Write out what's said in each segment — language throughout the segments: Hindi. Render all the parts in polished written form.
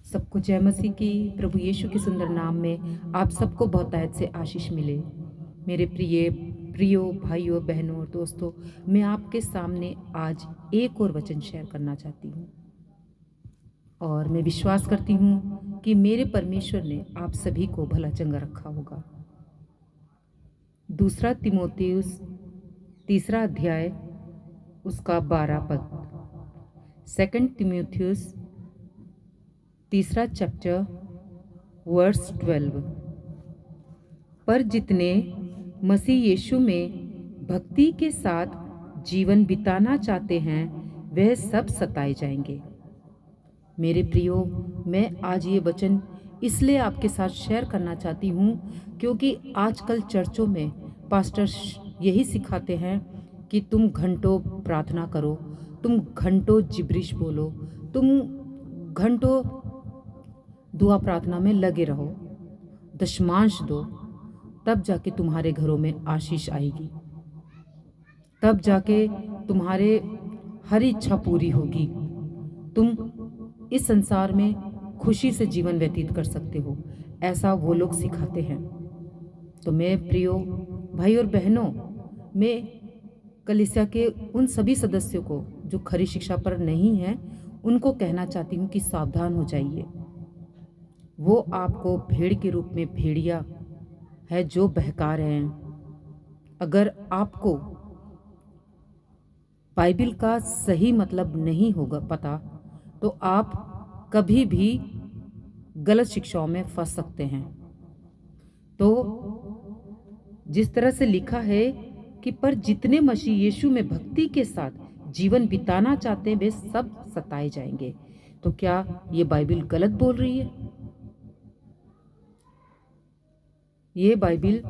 सबको जय मसीह की। प्रभु यीशु के सुंदर नाम में आप सबको बहुतायत से आशीष मिले। मेरे प्रियो भाइयों बहनों और दोस्तों, मैं आपके सामने आज एक और वचन शेयर करना चाहती हूँ और मैं विश्वास करती हूँ कि मेरे परमेश्वर ने आप सभी को भला चंगा रखा होगा। दूसरा तिमोथियुस तीसरा अध्याय उसका 12 पद। सेकंड तिमोथियुस तीसरा चैप्टर वर्स 12। पर जितने मसीह यीशु में भक्ति के साथ जीवन बिताना चाहते हैं वह सब सताए जाएंगे। मेरे प्रियो, मैं आज ये वचन इसलिए आपके साथ शेयर करना चाहती हूँ क्योंकि आजकल चर्चों में पास्टर यही सिखाते हैं कि तुम घंटों प्रार्थना करो, तुम घंटों जिब्रिश बोलो, तुम घंटों दुआ प्रार्थना में लगे रहो, दशमांश दो, तब जाके तुम्हारे घरों में आशीष आएगी, तब जाके तुम्हारे हर इच्छा पूरी होगी, तुम इस संसार में खुशी से जीवन व्यतीत कर सकते हो, ऐसा वो लोग सिखाते हैं। तो मैं प्रियो भाई और बहनों, मैं कलीसिया के उन सभी सदस्यों को जो खरी शिक्षा पर नहीं हैं उनको कहना चाहती हूँ कि सावधान हो जाइए। वो आपको भेड़ के रूप में भेड़िया है जो बहका रहे हैं। अगर आपको बाइबिल का सही मतलब नहीं होगा पता तो आप कभी भी गलत शिक्षाओं में फंस सकते हैं। तो जिस तरह से लिखा है कि पर जितने मसीह यीशु में भक्ति के साथ जीवन बिताना चाहते हैं वे सब सताए जाएंगे। तो क्या ये बाइबिल गलत बोल रही है? ये बाइबिल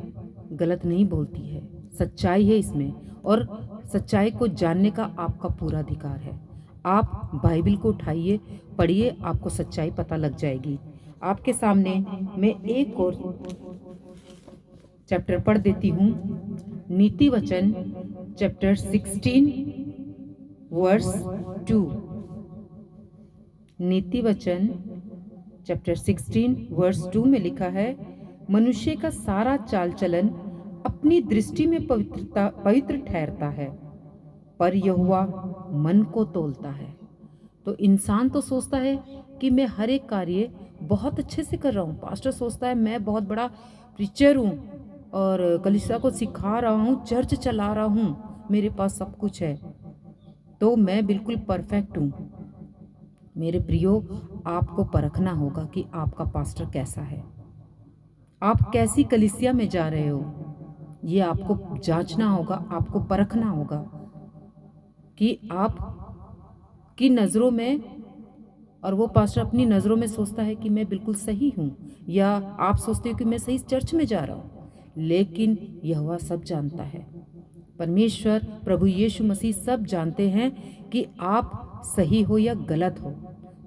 गलत नहीं बोलती है, सच्चाई है इसमें, और सच्चाई को जानने का आपका पूरा अधिकार है। आप बाइबिल को उठाइए, पढ़िए, आपको सच्चाई पता लग जाएगी। आपके सामने मैं एक और चैप्टर पढ़ देती हूँ, नीति वचन चैप्टर 16 वर्स 2। नीति वचन चैप्टर 16 वर्स 2 में लिखा है, मनुष्य का सारा चाल चलन अपनी दृष्टि में पवित्र ठहरता है, पर यहोवा मन को तौलता है। तो इंसान तो सोचता है कि मैं हर एक कार्य बहुत अच्छे से कर रहा हूँ। पास्टर सोचता है मैं बहुत बड़ा प्रीचर हूँ और कलीसिया को सिखा रहा हूँ, चर्च चला रहा हूँ, मेरे पास सब कुछ है, तो मैं बिल्कुल परफेक्ट हूँ। मेरे प्रियो, आपको परखना होगा कि आपका पास्टर कैसा है, आप कैसी कलीसिया में जा रहे हो, ये आपको जांचना होगा, आपको परखना होगा कि आप की नज़रों में, और वो पास्टर अपनी नज़रों में सोचता है कि मैं बिल्कुल सही हूँ, या आप सोचते हो कि मैं सही चर्च में जा रहा हूँ, लेकिन यहोवा सब जानता है। परमेश्वर प्रभु यीशु मसीह सब जानते हैं कि आप सही हो या गलत हो।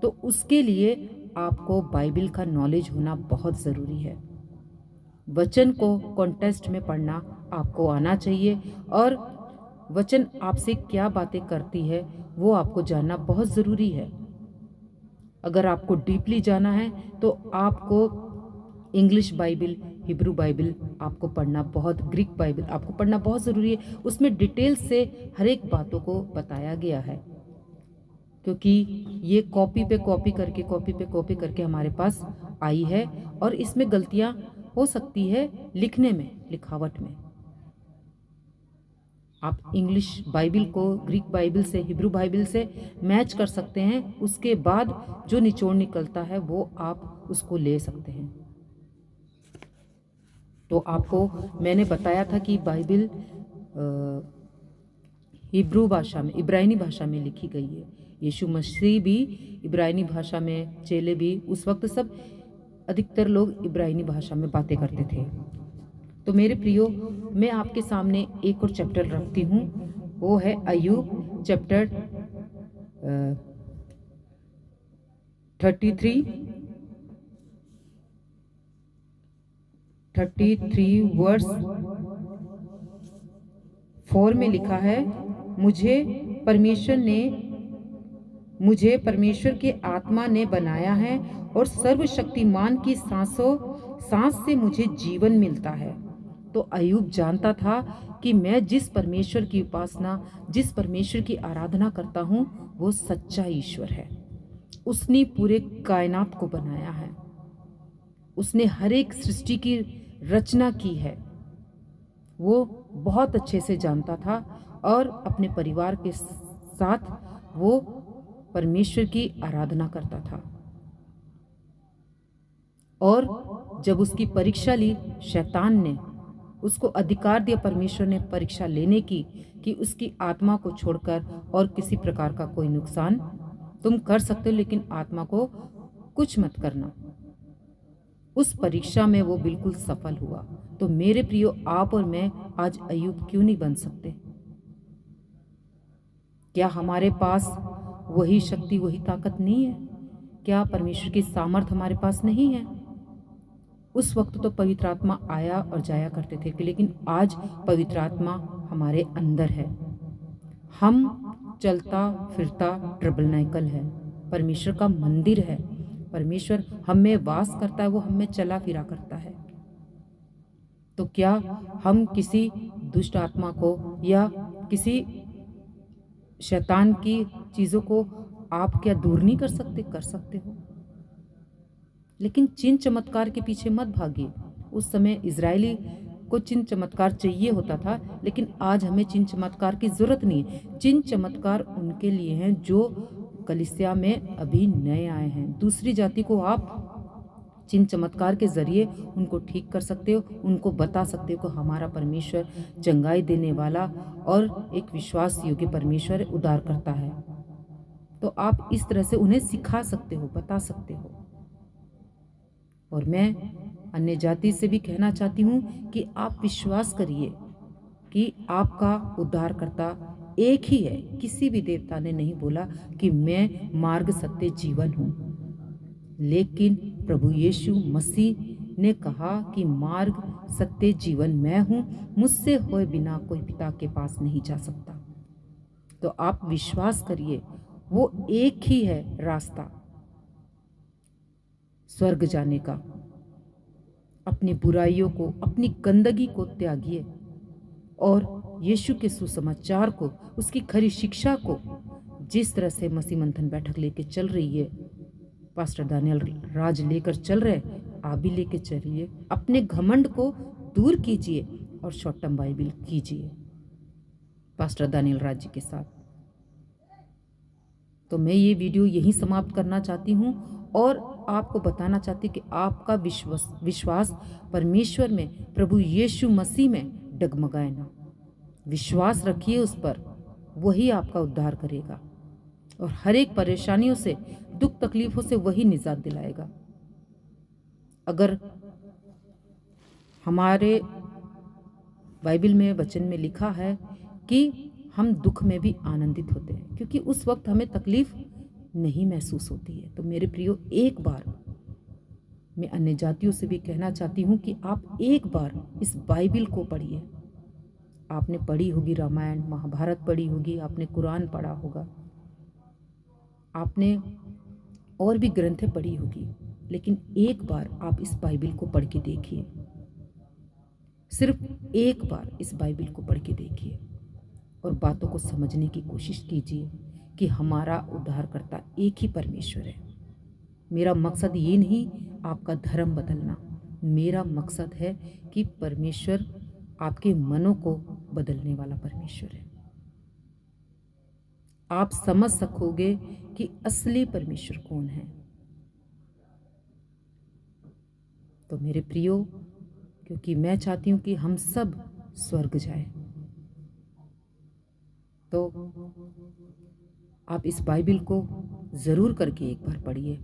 तो उसके लिए आपको बाइबिल का नॉलेज होना बहुत ज़रूरी है। वचन को कॉन्टेक्स्ट में पढ़ना आपको आना चाहिए, और वचन आपसे क्या बातें करती है वो आपको जानना बहुत ज़रूरी है। अगर आपको डीपली जाना है तो आपको इंग्लिश बाइबिल, हिब्रू बाइबिल आपको पढ़ना ग्रीक बाइबिल आपको पढ़ना बहुत ज़रूरी है। उसमें डिटेल से हर एक बातों को बताया गया है, क्योंकि ये कॉपी पे कॉपी करके हमारे पास आई है, और इसमें गलतियां हो सकती है लिखने में, लिखावट में। आप इंग्लिश बाइबिल को ग्रीक बाइबिल से, हिब्रू बाइबिल से मैच कर सकते हैं, उसके बाद जो निचोड़ निकलता है वो आप उसको ले सकते हैं। तो आपको मैंने बताया था कि बाइबिल हिब्रू भाषा में, इब्रानी भाषा में लिखी गई है। यीशु मसीह भी इब्रानी भाषा में, चेले भी, उस वक्त सब अधिकतर लोग इब्रानी भाषा में बातें करते थे। तो मेरे प्रियो, मैं आपके सामने एक और चैप्टर रखती हूँ, वो है अय्यूब चैप्टर 33 वर्स 4 में लिखा है, मुझे परमेश्वर ने मुझे परमेश्वर की आत्मा ने बनाया है और सर्वशक्तिमान की सांस से मुझे जीवन मिलता है। तो अय्यूब जानता था कि मैं जिस परमेश्वर की उपासना, जिस परमेश्वर की आराधना करता हूँ, वो सच्चा ईश्वर है। उसने पूरे कायनात को बनाया है, उसने हर एक सृष्टि की रचना की है। वो बहुत अच्छे से जानता था और अपने परिवार के साथ वो परमेश्वर की आराधना करता था। और जब उसकी परीक्षा ली, शैतान ने उसको अधिकार दिया, परमेश्वर ने परीक्षा लेने की, कि उसकी आत्मा को छोड़कर और किसी प्रकार का कोई नुकसान तुम कर सकते हो, लेकिन आत्मा को कुछ मत करना। उस परीक्षा में वो बिल्कुल सफल हुआ। तो मेरे प्रियो, आप और मैं आज अय्यूब क्यों नहीं बन सकते? क्या हमारे पास वही शक्ति, वही ताकत नहीं है? क्या परमेश्वर की सामर्थ हमारे पास नहीं है? उस वक्त तो पवित्र आत्मा आया और जाया करते थे, लेकिन आज पवित्र आत्मा हमारे अंदर है। हम चलता फिरता ट्रबलनाइकल है, परमेश्वर का मंदिर है। परमेश्वर हम में वास करता है, वो हम में चला फिरा करता है। तो क्या हम किसी दुष्ट आत्मा को या किसी शैतान की चीज़ों को आप क्या दूर नहीं कर सकते? कर सकते हो। लेकिन चिन्ह चमत्कार के पीछे मत भागिए। उस समय इजरायली को चिन्ह चमत्कार चाहिए होता था, लेकिन आज हमें चिन्ह चमत्कार की जरूरत नहीं है। चिन्ह चमत्कार उनके लिए हैं जो कलीसिया में अभी नए आए हैं। दूसरी जाति को आप चिन्ह चमत्कार के जरिए उनको ठीक कर सकते हो, उनको बता सकते हो कि हमारा परमेश्वर चंगाई देने वाला और एक विश्वास योग्य परमेश्वर है, उद्धार करता है। तो आप इस तरह से उन्हें सिखा सकते हो, बता सकते हो। और मैं अन्य जाति से भी कहना चाहती हूँ कि आप विश्वास करिए कि आपका उद्धारकर्ता एक ही है। किसी भी देवता ने नहीं बोला कि मैं मार्ग, सत्य, जीवन हूँ, लेकिन प्रभु यीशु मसीह ने कहा कि मार्ग, सत्य, जीवन मैं हूँ, मुझसे होए बिना कोई पिता के पास नहीं जा सकता। तो आप विश्वास करिए, वो एक ही है रास्ता स्वर्ग जाने का। अपनी बुराइयों को, अपनी गंदगी को त्यागिए और यीशु के सुसमाचार को, उसकी खरी शिक्षा को, जिस तरह से मसीह मंथन बैठक लेके चल रही है, पास्टर दानियल राज लेकर चल रहे, आप भी लेके चलिए। अपने घमंड को दूर कीजिए और शॉर्ट टर्म बाइबल कीजिए पास्टर दानियल राज जी के साथ। तो मैं ये वीडियो यहीं समाप्त करना चाहती हूँ और आपको बताना चाहती हूँ कि आपका विश्वास परमेश्वर में, प्रभु यीशु मसीह में डगमगाए ना। विश्वास रखिए उस पर, वही आपका उद्धार करेगा और हर एक परेशानियों से, दुख तकलीफों से वही निजात दिलाएगा। अगर हमारे बाइबल में, वचन में लिखा है कि हम दुख में भी आनंदित होते हैं, क्योंकि उस वक्त हमें तकलीफ नहीं महसूस होती है। तो मेरे प्रियो, एक बार मैं अन्य जातियों से भी कहना चाहती हूँ कि आप एक बार इस बाइबल को पढ़िए। आपने पढ़ी होगी रामायण, महाभारत पढ़ी होगी, आपने कुरान पढ़ा होगा, आपने और भी ग्रंथें पढ़ी होगी, लेकिन एक बार आप इस बाइबल को पढ़ के देखिए। सिर्फ एक बार इस बाइबल को पढ़ के देखिए और बातों को समझने की कोशिश कीजिए कि हमारा उद्धारकर्ता एक ही परमेश्वर है। मेरा मकसद ये नहीं आपका धर्म बदलना, मेरा मकसद है कि परमेश्वर आपके मनों को बदलने वाला परमेश्वर है। आप समझ सकोगे कि असली परमेश्वर कौन है। तो मेरे प्रियो, क्योंकि मैं चाहती हूँ कि हम सब स्वर्ग जाए, तो आप इस बाइबल को ज़रूर करके एक बार पढ़िए।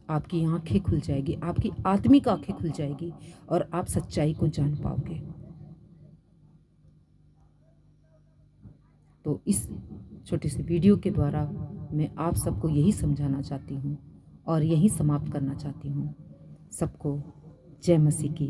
आपकी आंखें खुल जाएगी, आपकी आत्मिक आंखें खुल जाएगी और आप सच्चाई को जान पाओगे। तो इस छोटे से वीडियो के द्वारा मैं आप सबको यही समझाना चाहती हूँ और यही समाप्त करना चाहती हूँ। सबको जय मसीह की।